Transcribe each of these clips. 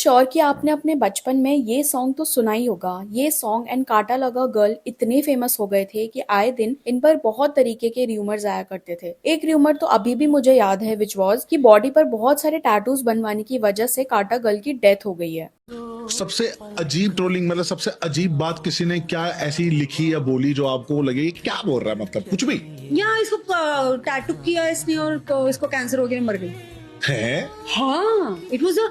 Sure कि आपने अपने बचपन में ये सॉन्ग तो सुना ही होगा। ये सॉन्ग एंड कांटा लगा गर्ल इतने फेमस हो गए थे कि आए दिन इन पर बहुत तरीके के र्यूमर्स आया करते थे। एक र्यूमर तो अभी भी मुझे याद है विच वॉज कि बॉडी पर बहुत सारे टैटूज बनवाने की वजह से कांटा गर्ल की डेथ हो गई है। सबसे अजीब ट्रोलिंग मतलब सबसे अजीब बात किसी ने क्या ऐसी लिखी या बोली जो आपको लगे कि क्या बोल रहा है, मतलब कुछ भी। यहाँ इसको टैटू किया इसने और इसको कैंसर हो गया, मर गई है हाँ, it was a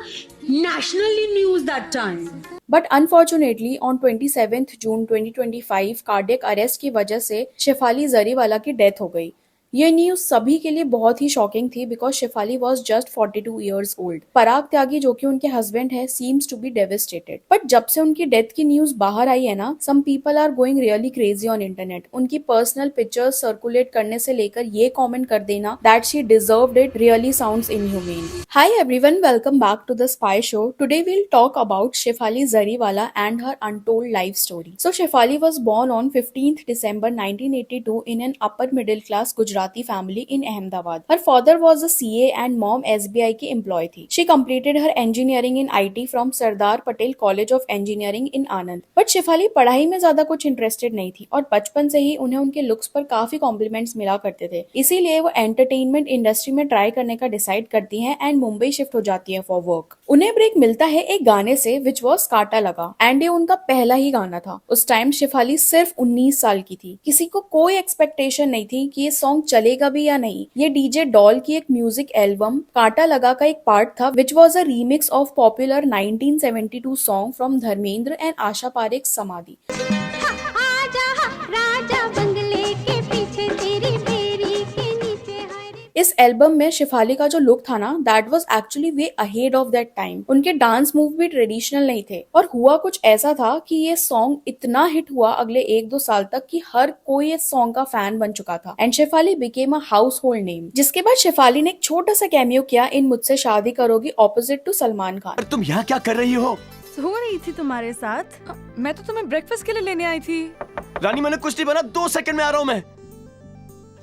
nationally news that time. But unfortunately on 27 June 2025 cardiac arrest की वजह से शेफाली जरीवाला की डेथ हो गई। ये न्यूज सभी के लिए बहुत ही शॉकिंग थी because Shefali was just 42 years old. Parag Tyagi जो कि उनके हस्बैंड है seems to be devastated. But जब से उनकी डेथ की न्यूज बाहर आई है ना, some people are going really crazy on internet. उनकी पर्सनल पिक्चर्स सर्कुलेट करने से लेकर ये कॉमेंट कर देना that she deserved it really sounds inhuman. Hi everyone, welcome back to the spy show. Today we'll talk about Shefali Zariwala and her untold life story. So Shefali was born on 15th December 1982 in an upper middle class Gujarati family in Ahmedabad. Her father was a CA and mom SBI की employee थी. She completed her engineering in IT from Sardar Patel College of Engineering in Anand. But Shefali पढ़ाई में ज्यादा कुछ interested नहीं थी और बचपन से ही उन्हें उनके लुक्स पर काफी कॉम्प्लीमेंट्स मिला करते थे। इसीलिए वो एंटरटेनमेंट इंडस्ट्री में ट्राई करने का डिसाइड करती हैं एंड मुंबई शिफ्ट हो जाती है फॉर वर्क। उन्हें ब्रेक मिलता है एक गाने से विच वॉज कांटा लगा एंड ये उनका पहला ही गाना था। उस टाइम शेफाली सिर्फ 19 साल की थी। किसी को कोई एक्सपेक्टेशन नहीं थी कि ये सॉन्ग चलेगा भी या नहीं। ये डीजे डॉल की एक म्यूजिक एल्बम कांटा लगा का एक पार्ट था which was a remix of popular 1972 song from Dharmendra and Asha Parekh Samadhi. इस एल्बम में शेफाली का जो लुक था ना, that was actually way ahead of that time. उनके डांस मूव भी ट्रेडिशनल नहीं थे और हुआ कुछ ऐसा था कि ये सॉन्ग इतना हिट हुआ अगले 1-2 साल तक कि हर कोई इस सॉन्ग का फैन बन चुका था and Shefali became a household name. जिसके बाद शेफाली ने एक छोटा सा कैमियो किया इन मुझसे शादी करोगी ऑपोजिट टू सलमान खान। तुम यहाँ क्या कर रही हो? सो रही थी तुम्हारे साथ। मैं तो तुम्हें ब्रेकफास्ट के लिए लेने आई थी। रानी मैंने कुछ नहीं बना, 2 सेकंड में आ रहा हूँ मैं।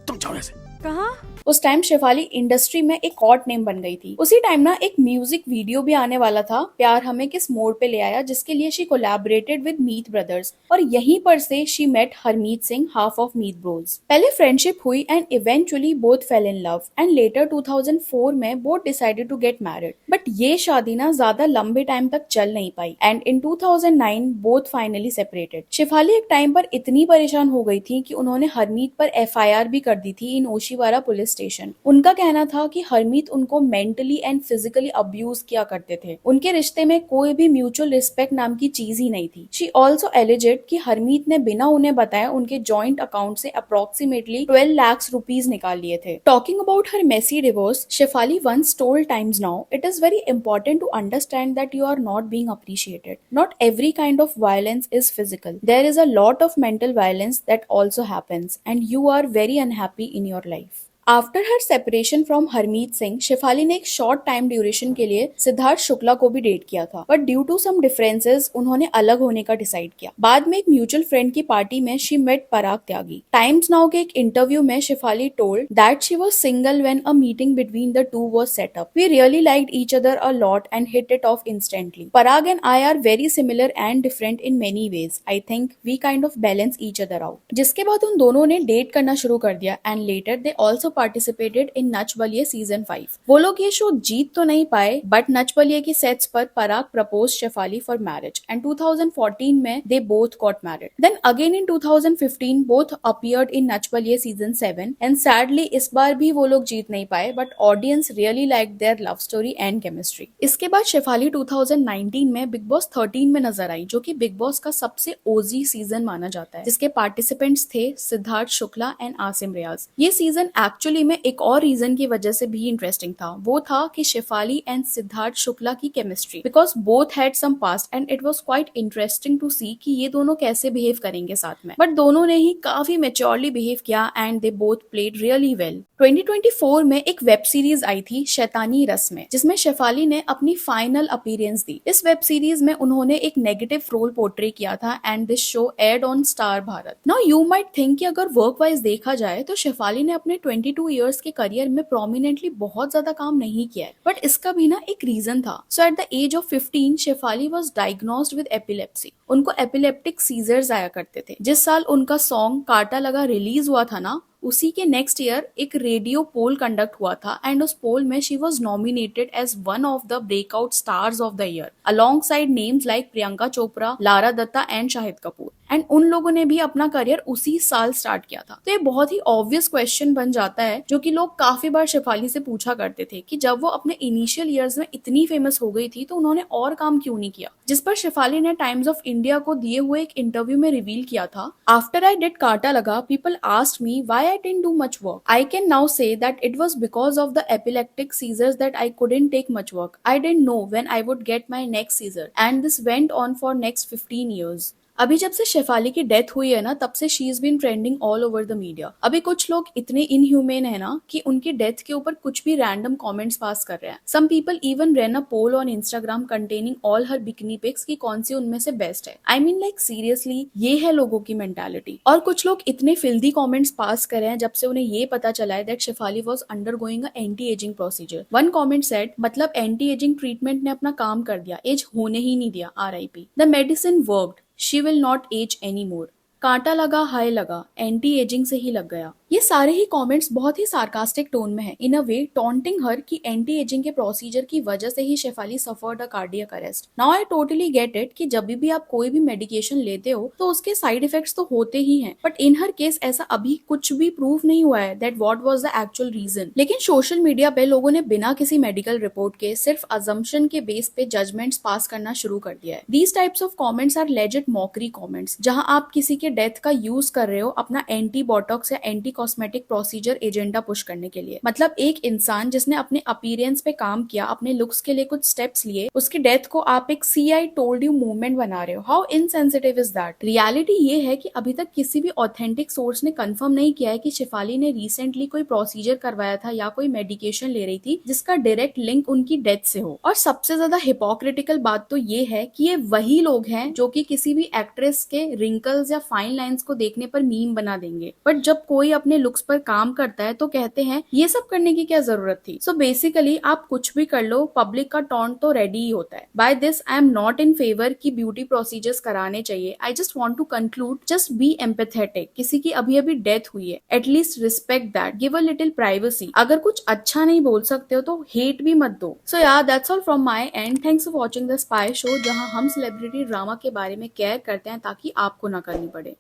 तुम जाओ यहाँ से। कहाँ? उस टाइम शेफाली इंडस्ट्री में एक हॉट नेम बन गई थी। उसी टाइम ना एक म्यूजिक वीडियो भी आने वाला था, प्यार हमें किस मोड़ पे ले आया, जिसके लिए she collaborated with Meet brothers और यहीं पर से she met Harmeet Singh, half of Meet bros. पहले फ्रेंडशिप हुई and eventually both fell in love and later 2004 में both decided to get married. But ये शादी ना ज्यादा लंबे टाइम तक चल नहीं पाई and in 2009 both finally separated. Shefali एक टाइम पर इतनी परेशान हो गई थी कि उन्होंने हरमीत पर FIR भी कर दी थी इन ओशीवारा पुलिस स्टेशन। उनका कहना था कि हरमीत उनको मेंटली एंड फिजिकली अब्यूज किया करते थे। उनके रिश्ते में कोई भी म्यूचुअल रिस्पेक्ट नाम की चीज ही नहीं थी। शी ऑल्सो एलिजेड कि हरमीत ने बिना उन्हें बताए उनके जॉइंट अकाउंट से अप्रोक्सीमेटली 12 लाख रुपीज निकाल लिए थे। Talking about her messy divorce, Shefali once told Times Now, "It is very important to understand that you are not being appreciated. Not every kind of violence is physical. There is a lot of mental violence that also happens, and you are very unhappy in your life." After her separation from Harmeet Singh, Shefali ने एक short time duration के लिए सिद्धार्थ शुक्ला को भी date किया था, but due to some differences उन्होंने अलग होने का डिसाइड किया। बाद में एक म्यूचुअल फ्रेंड की पार्टी में she met Parag Tyagi. Times Now के एक इंटरव्यू में Shefali told that she was single when a meeting between the two was set up. We really liked each other a lot and hit it off instantly. Parag and I are very similar and different in many ways. I think we kind of balance each other out. जिसके बाद उन दोनों ने date करना शुरू कर दिया and later they also participated in Nach Baliye season 5। वो लोग ये शो जीत तो नहीं पाए बट नच बलिए की सेट्स पर Parag propose Shefali for marriage and 2014 में they both got married. Then again in 2015 both appeared in Nach Baliye season 7 and sadly इस बार भी वो लोग जीत नहीं पाए but audience really like their love story and chemistry. इसके बाद शेफाली 2019 में बिग बॉस 13 में नजर आई, जो कि बिग बॉस का सबसे ओजी सीजन माना जाता है, जिसके पार्टिसिपेंट्स थे सिद्धार्थ शुक्ला एंड आसिम रियाज। ये सीजन एक्चुअली में एक और रीजन की वजह से भी इंटरेस्टिंग था। वो था कि शेफाली एंड सिद्धार्थ शुक्ला की chemistry, because both had some past and it was quite interesting to see कि ये दोनों कैसे बिहेव करेंगे साथ में। बट दोनों ने ही काफी मेच्योरली बिहेव किया and they both played really well. 2024 में एक वेब सीरीज आई थी शैतानी रस्में, जिसमें शेफाली ने अपनी फाइनल अपीयरेंस दी। इस वेब सीरीज में उन्होंने एक नेगेटिव रोल पोर्ट्रे किया था and this show aired on star Bharat. Now you might think कि अगर वर्क वाइज देखा जाए तो शेफाली ने अपने 22 इयर्स के करियर में प्रोमिनेंटली बहुत ज्यादा काम नहीं किया है, बट इसका भी ना एक रीजन था। So at the age of 15 Shefali was diagnosed with epilepsy. उनको एपिलेप्टिक सीजर्स आया करते थे। जिस साल उनका सॉन्ग काटा लगा रिलीज हुआ था ना, उसी के नेक्स्ट ईयर एक रेडियो पोल कंडक्ट हुआ था एंड उस पोल में she was nominated as one of the breakout stars of the year alongside names like Priyanka Chopra, Lara Dutta and Shahid Kapoor. And उन लोगों ने भी अपना करियर उसी साल स्टार्ट किया था। तो ये बहुत ही ऑब्वियस क्वेश्चन बन जाता है, जो कि लोग काफी बार शेफाली से पूछा करते थे कि जब वो अपने इनिशियल ईयर्स में इतनी फेमस हो गई थी तो उन्होंने और काम क्यों नहीं किया। जिस पर शेफाली ने टाइम्स ऑफ इंडिया को दिए हुए एक इंटरव्यू में रिवील किया था, आफ्टर आई डिड काटा लगा, people asked me why I didn't do much work. I can now say that it was because of the epileptic seizures that I couldn't take much work. I didn't know when I would get my next seizure, and this went on for next 15 years. अभी जब से शेफाली की death हुई है ना, तब से she is been trending all over the media. अभी कुछ लोग इतने इनह्यूमेन है ना कि उनकी डेथ के ऊपर कुछ भी रैंडम कमेंट्स पास कर रहे हैं। Some people even run a poll on Instagram containing all her bikini pics की कौन सी उनमें से बेस्ट है। आई मीन लाइक सीरियसली, ये है लोगों की मेंटालिटी। और कुछ लोग इतने फिल्दी कमेंट्स पास कर रहे हैं जब से उन्हें ये पता चला है that Shefali was undergoing a anti aging procedure. One comment said, मतलब एंटी एजिंग ट्रीटमेंट ने अपना काम कर दिया, एज होने ही नहीं दिया, RIP। The medicine worked, she will not age any more. Kaanta Laga, हाय लगा, एंटी एजिंग से ही लग गया। ये सारे ही कमेंट्स बहुत ही सार्कास्टिक टोन में है, इन अ वे टॉन्टिंग हर कि एंटी एजिंग के प्रोसीजर की वजह से ही Shefali suffered a cardiac arrest. Now I totally get it कि जब भी आप कोई भी मेडिकेशन लेते हो तो उसके साइड इफेक्ट्स तो होते ही हैं, बट इन हर केस ऐसा अभी कुछ भी प्रूव नहीं हुआ है that what was the actual reason. लेकिन सोशल मीडिया पे लोगों ने बिना किसी मेडिकल रिपोर्ट के सिर्फ अजम्पशन के बेस पे जजमेंट्स पास करना शुरू कर दिया है। These types of comments are legit mockery comments, जहां आप किसी के डेथ का यूज कर रहे हो अपना एंटी बॉटॉक्स या anti cosmetic procedure agenda push करने के लिए। मतलब एक इंसान जिसने अपने अपीयरेंस पे काम किया, अपने लुक्स के लिए कुछ स्टेप्स लिए, उसकी डेथ को आप एक सी आई टोल्ड यू मूवमेंट बना रहे हो। How insensitive is that. Reality ये है कि अभी तक किसी भी ऑथेंटिक सोर्स ने कंफर्म नहीं किया है कि शेफाली ने रिसेंटली कोई प्रोसीजर करवाया था या कोई मेडिकेशन ले रही थी जिसका डायरेक्ट लिंक उनकी डेथ से हो। और सबसे ज्यादा हिपोक्रिटिकल बात तो ये है कि ये वही लोग हैं जो कि किसी भी एक्ट्रेस के रिंकल्स या फाइन लाइंस को देखने पर मीम बना देंगे, बट जब कोई अपने लुक्स पर काम करता है तो कहते हैं ये सब करने की क्या जरूरत थी। सो बेसिकली आप कुछ भी कर लो, पब्लिक का टॉन्ट तो रेडी ही होता है। By this I am not in favour कि ब्यूटी प्रोसीजर्स कराने चाहिए। I just want to conclude, just be empathetic. किसी की अभी अभी डेथ हुई है, at least respect that, give a little privacy. अगर कुछ अच्छा नहीं बोल सकते हो तो हेट भी मत दो। सो यार that's all from my and. Thanks for watching the spy show, जहां हम सेलिब्रिटी ड्रामा के बारे में केयर करते हैं ताकि आपको ना करनी पड़े।